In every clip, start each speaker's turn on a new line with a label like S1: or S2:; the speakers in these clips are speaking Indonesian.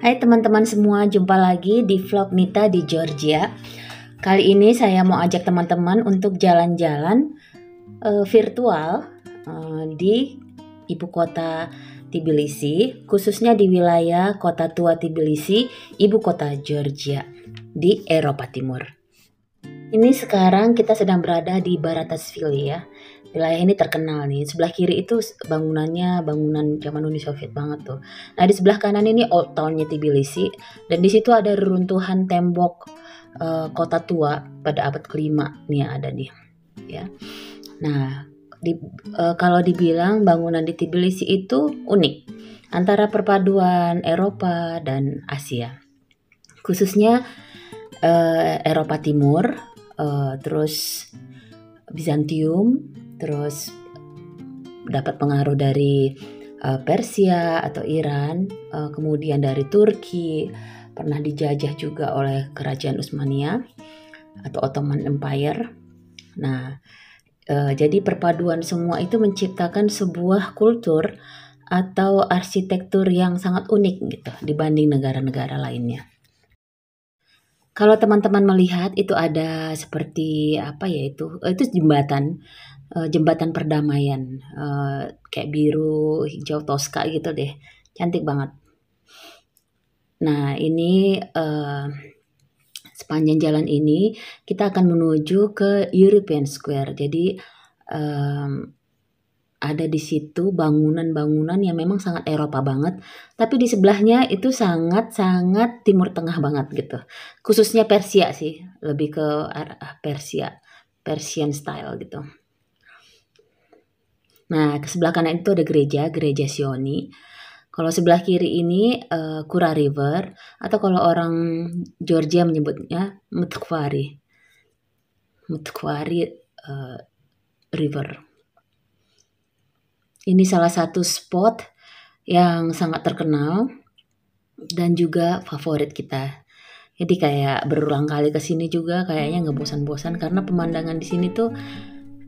S1: Hai teman-teman semua, jumpa lagi di vlog Nita di Georgia. Kali ini saya mau ajak teman-teman untuk jalan-jalan virtual di ibu kota Tbilisi, khususnya di wilayah kota tua Tbilisi, ibu kota Georgia di Eropa Timur. Ini sekarang kita sedang berada di Baratasvili ya. Wilayah ini terkenal nih. Sebelah kiri itu bangunannya bangunan zaman Uni Soviet banget tuh. Nah, di sebelah kanan ini Old Town-nya Tbilisi dan di situ ada reruntuhan tembok kota tua pada abad kelima nih ada nih ya. Nah, kalau dibilang bangunan di Tbilisi itu unik antara perpaduan Eropa dan Asia. Khususnya Eropa Timur, terus Bizantium, terus dapat pengaruh dari Persia atau Iran, kemudian dari Turki, pernah dijajah juga oleh kerajaan Utsmania atau Ottoman Empire. Nah, jadi perpaduan semua itu menciptakan sebuah kultur atau arsitektur yang sangat unik gitu dibanding negara-negara lainnya. Kalau teman-teman melihat itu ada seperti apa ya itu jembatan perdamaian, kayak biru, hijau toska gitu deh, cantik banget. Nah ini sepanjang jalan ini kita akan menuju ke European Square. Jadi ada di situ bangunan-bangunan yang memang sangat Eropa banget, tapi di sebelahnya itu sangat-sangat Timur Tengah banget gitu. Khususnya Persia sih, lebih ke arah Persian style gitu. Nah, ke sebelah kanan itu ada gereja Sioni. Kalau sebelah kiri ini Kura River, atau kalau orang Georgia menyebutnya Mtkvari River. Ini salah satu spot yang sangat terkenal dan juga favorit kita. Jadi kayak berulang kali ke sini juga kayaknya nggak bosan-bosan karena pemandangan di sini tuh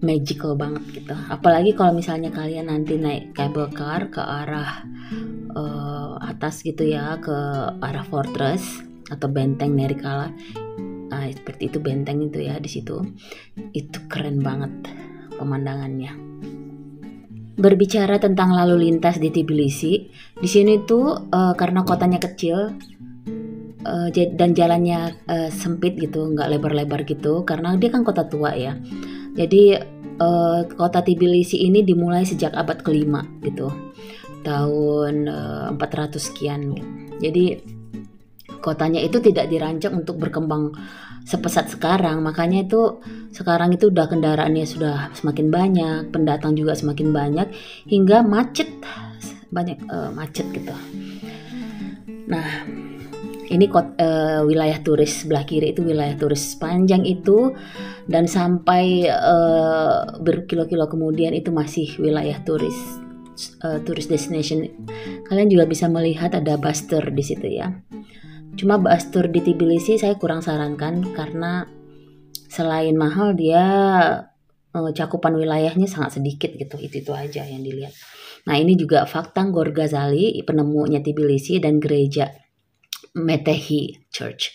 S1: magical banget gitu. Apalagi kalau misalnya kalian nanti naik cable car ke arah atas gitu ya, ke arah fortress atau benteng Nerikala. Nah, seperti itu benteng itu ya di situ. Itu keren banget pemandangannya. Berbicara tentang lalu lintas di Tbilisi, di sini tuh karena kotanya kecil dan jalannya sempit gitu, nggak lebar-lebar gitu, karena dia kan kota tua ya. Jadi kota Tbilisi ini dimulai sejak abad kelima gitu, tahun 400 sekian. Jadi kotanya itu tidak dirancang untuk berkembang sepesat sekarang, makanya itu sekarang itu udah kendaraannya sudah semakin banyak, pendatang juga semakin banyak, hingga macet gitu. Nah, ini wilayah turis sebelah kiri itu wilayah turis sepanjang itu dan sampai berkilo-kilo kemudian itu masih wilayah turis destination. Kalian juga bisa melihat ada bus tour di situ ya. Cuma bus tour di Tbilisi saya kurang sarankan karena selain mahal dia cakupan wilayahnya sangat sedikit gitu, itu aja yang dilihat. Nah ini juga Vakhtang Gorgazali, penemunya Tbilisi, dan gereja Metehi Church.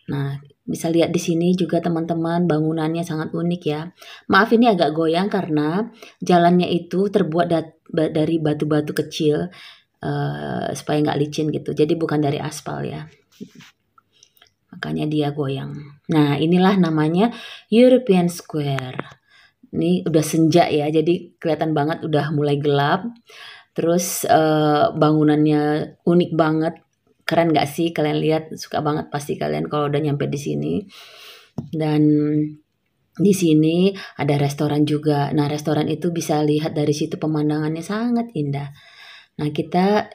S1: Nah bisa lihat di sini juga teman-teman bangunannya sangat unik ya. Maaf ini agak goyang karena jalannya itu terbuat dari batu-batu kecil supaya nggak licin gitu. Jadi bukan dari aspal ya. Makanya dia goyang. Nah inilah namanya European Square. Ini udah senja ya, jadi kelihatan banget udah mulai gelap. Terus bangunannya unik banget, keren gak sih kalian lihat? Suka banget pasti kalian kalau udah nyampe di sini. Dan di sini ada restoran juga. Nah restoran itu bisa lihat dari situ pemandangannya sangat indah. Nah kita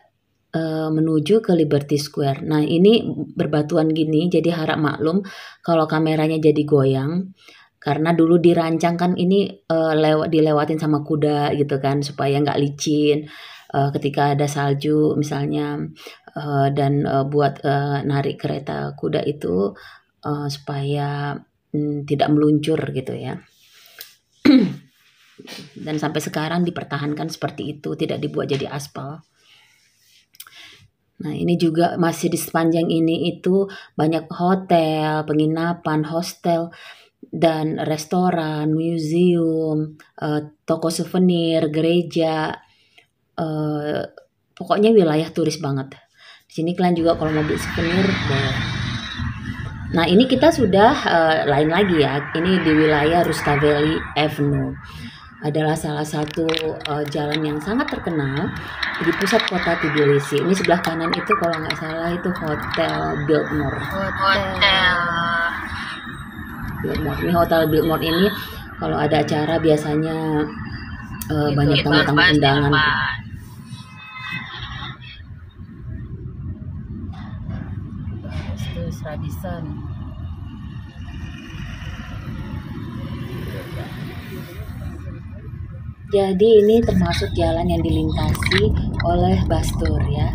S1: menuju ke Liberty Square. Nah ini berbatuan gini, jadi harap maklum kalau kameranya jadi goyang. Karena dulu dirancang kan ini dilewatin sama kuda gitu kan supaya nggak licin ketika ada salju misalnya, dan buat narik kereta kuda itu supaya tidak meluncur gitu ya. Dan sampai sekarang dipertahankan seperti itu, tidak dibuat jadi aspal. Nah, ini juga masih di sepanjang ini itu banyak hotel, penginapan, hostel, dan restoran, museum, toko souvenir, gereja, eh, pokoknya wilayah turis banget. Di sini kalian juga kalau mau beli souvenir boleh. Nah, ini kita sudah lain lagi ya. Ini di wilayah Rustaveli Avenue. Adalah salah satu jalan yang sangat terkenal di pusat kota Tbilisi. Ini sebelah kanan itu kalau nggak salah itu Hotel Biltmore. Biltmore. Ini Hotel Biltmore ini kalau ada acara biasanya banyak tamu-tamu undangan. Radisson. Jadi ini termasuk jalan yang dilintasi oleh bus tour ya.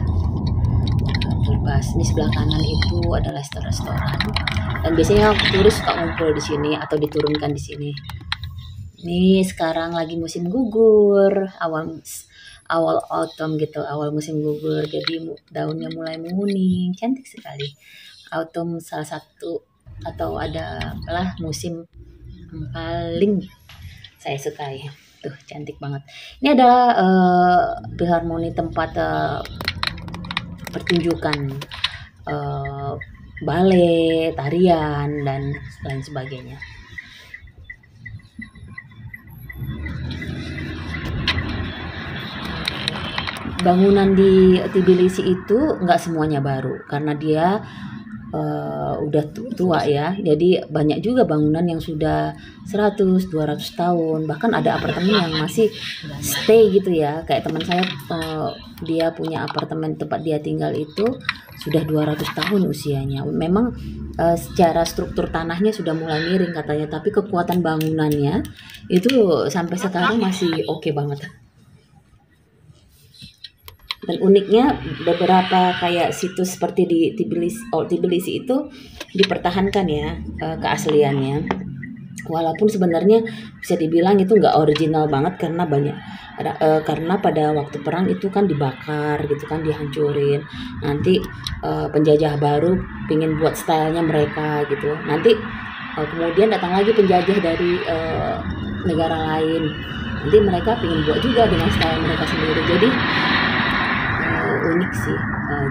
S1: Tour bus. Ini sebelah kanan itu adalah restoran. Dan biasanya turis suka ngumpul di sini atau diturunkan di sini. Ini sekarang lagi musim gugur, awal autumn gitu, awal musim gugur. Jadi daunnya mulai menguning, cantik sekali. Autumn salah satu atau ada apalah musim yang paling saya sukai. Tuh cantik banget. Ini adalah Philharmonic, tempat pertunjukan balet, tarian dan lain sebagainya. Bangunan di Tbilisi itu nggak semuanya baru karena dia udah tua ya. Jadi banyak juga bangunan yang sudah 100-200 tahun. Bahkan ada apartemen yang masih stay gitu ya. Kayak teman saya dia punya apartemen tempat dia tinggal itu sudah 200 tahun usianya. Memang secara struktur tanahnya sudah mulai miring katanya, tapi kekuatan bangunannya itu sampai sekarang masih oke banget. Dan uniknya beberapa kayak situs seperti di Tbilisi itu dipertahankan ya keasliannya. Walaupun sebenarnya bisa dibilang itu nggak original banget karena karena pada waktu perang itu kan dibakar gitu kan, dihancurin. Nanti penjajah baru pingin buat stylenya mereka gitu. Nanti kemudian datang lagi penjajah dari negara lain. Nanti mereka pingin buat juga dengan style mereka sendiri. Jadi unik sih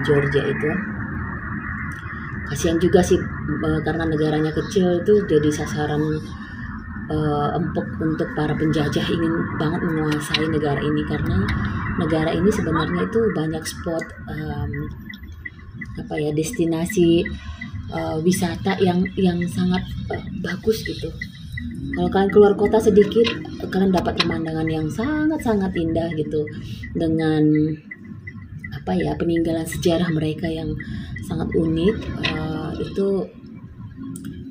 S1: Georgia itu. Kasihan juga sih karena negaranya kecil itu jadi sasaran empuk untuk para penjajah ingin banget menguasai negara ini, karena negara ini sebenarnya itu banyak spot destinasi wisata yang sangat bagus gitu. Kalau kalian keluar kota sedikit, kalian dapat pemandangan yang sangat-sangat indah gitu, dengan peninggalan sejarah mereka yang sangat unik. Itu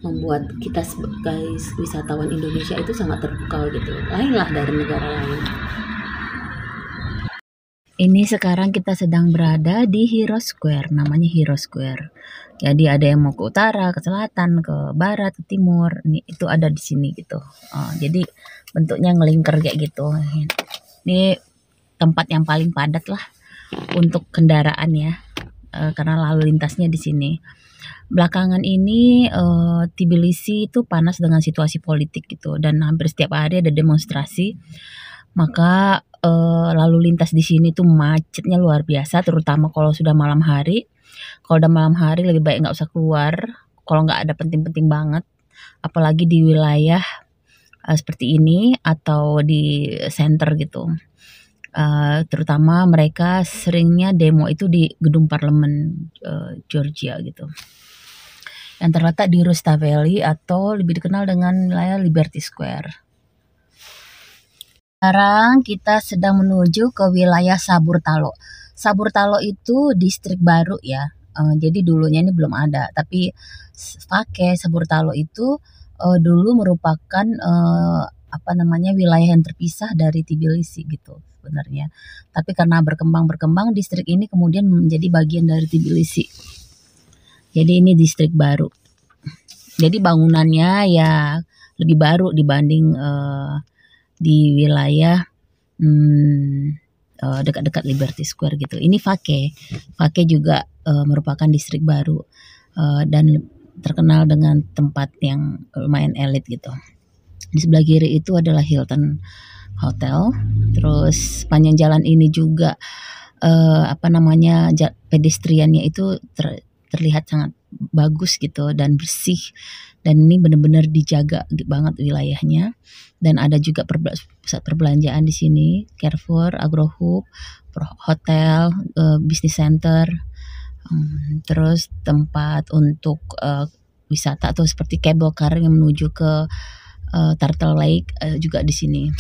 S1: membuat kita sebagai wisatawan Indonesia itu sangat terpukau gitu, lainlah dari negara lain. Ini sekarang kita sedang berada di Hero Square, namanya Hero Square. Jadi ada yang mau ke utara, ke selatan, ke barat, ke timur. Itu ada di sini gitu. Jadi bentuknya ngelingkar kayak gitu. Ini tempat yang paling padat lah untuk kendaraan ya, karena lalu lintasnya di sini. Belakangan ini Tbilisi itu panas dengan situasi politik gitu, dan hampir setiap hari ada demonstrasi. Maka lalu lintas di sini tuh macetnya luar biasa, terutama kalau sudah malam hari. Kalau udah malam hari lebih baik nggak usah keluar kalau nggak ada penting-penting banget, apalagi di wilayah seperti ini atau di center gitu. Terutama mereka seringnya demo itu di gedung parlemen Georgia gitu, yang terletak di Rustaveli atau lebih dikenal dengan wilayah Liberty Square. Sekarang kita sedang menuju ke wilayah Saburtalo. Saburtalo itu distrik baru ya. Jadi dulunya ini belum ada, tapi Saburtalo itu dulu merupakan wilayah yang terpisah dari Tbilisi gitu sebenarnya. Tapi karena berkembang distrik ini kemudian menjadi bagian dari Tbilisi. Jadi ini distrik baru. Jadi bangunannya ya lebih baru dibanding di wilayah dekat-dekat Liberty Square gitu. Ini Vake. Vake juga merupakan distrik baru dan terkenal dengan tempat yang lumayan elit gitu. Di sebelah kiri itu adalah Hilton Hotel. Terus panjang jalan ini juga pedestriannya itu terlihat sangat bagus gitu dan bersih, dan ini benar-benar dijaga banget wilayahnya. Dan ada juga pusat perbelanjaan di sini, Carrefour, Agrohub, hotel, business center, terus tempat untuk wisata atau seperti cable car yang menuju ke Turtle Lake juga di sini.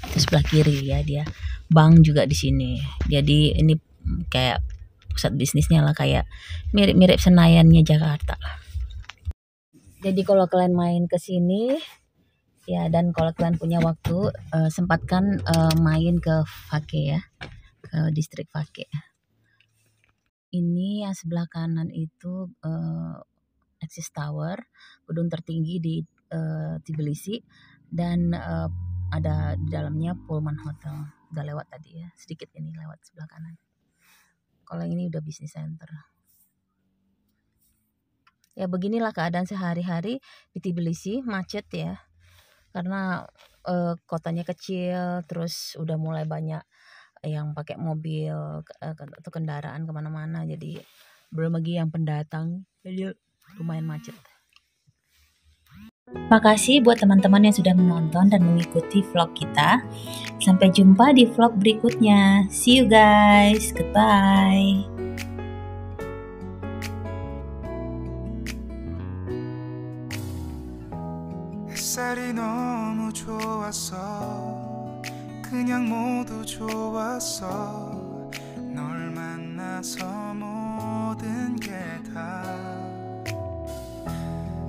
S1: Itu sebelah kiri ya dia. Bank juga di sini. Jadi ini kayak pusat bisnisnya lah, kayak mirip-mirip Senayannya Jakarta. Jadi kalau kalian main ke sini ya, dan kalau kalian punya waktu, sempatkan main ke Vake ya, ke distrik Vake. Ini yang sebelah kanan itu Axis Tower, gedung tertinggi di Tbilisi, dan ada di dalamnya Pullman Hotel. Udah lewat tadi ya, sedikit ini lewat sebelah kanan. Kalau yang ini udah business center. Ya beginilah keadaan sehari-hari di Tbilisi, macet ya. Karena kotanya kecil, terus udah mulai banyak yang pakai mobil atau kendaraan kemana-mana. Jadi belum lagi yang pendatang, jadi lumayan macet. Makasih buat teman-teman yang sudah menonton dan mengikuti vlog kita. Sampai jumpa di vlog berikutnya. See you guys. Goodbye.
S2: 햇살이 너무 좋았어. 그냥 모두 좋았어. 널 만나서 모든 게 다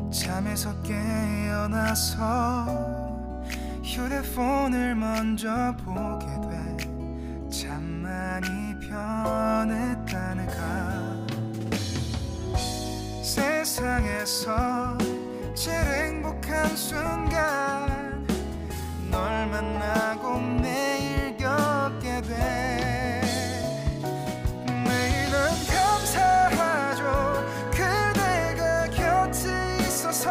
S2: 잠에서 깨어나서 휴대폰을 먼저 보게 돼. 참 많이 변했다 내가. 세상에서 제일 행복한 순간 널 만나고 매일 겪게 돼. 매일은 감사하죠. 그대가 곁에 있어서.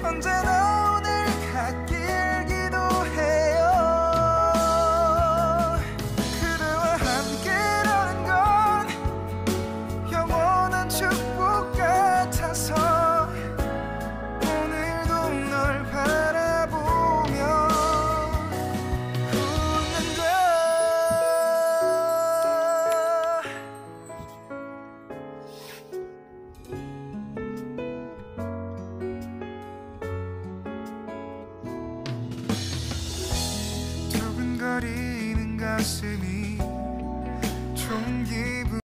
S2: 언제나 오늘 같길 기도해요. 그대와 함께라는 건 영원한 축복 같아서. 오늘도 널 바라보며 웃는다. 두근거리는 가슴이 좋은 기분.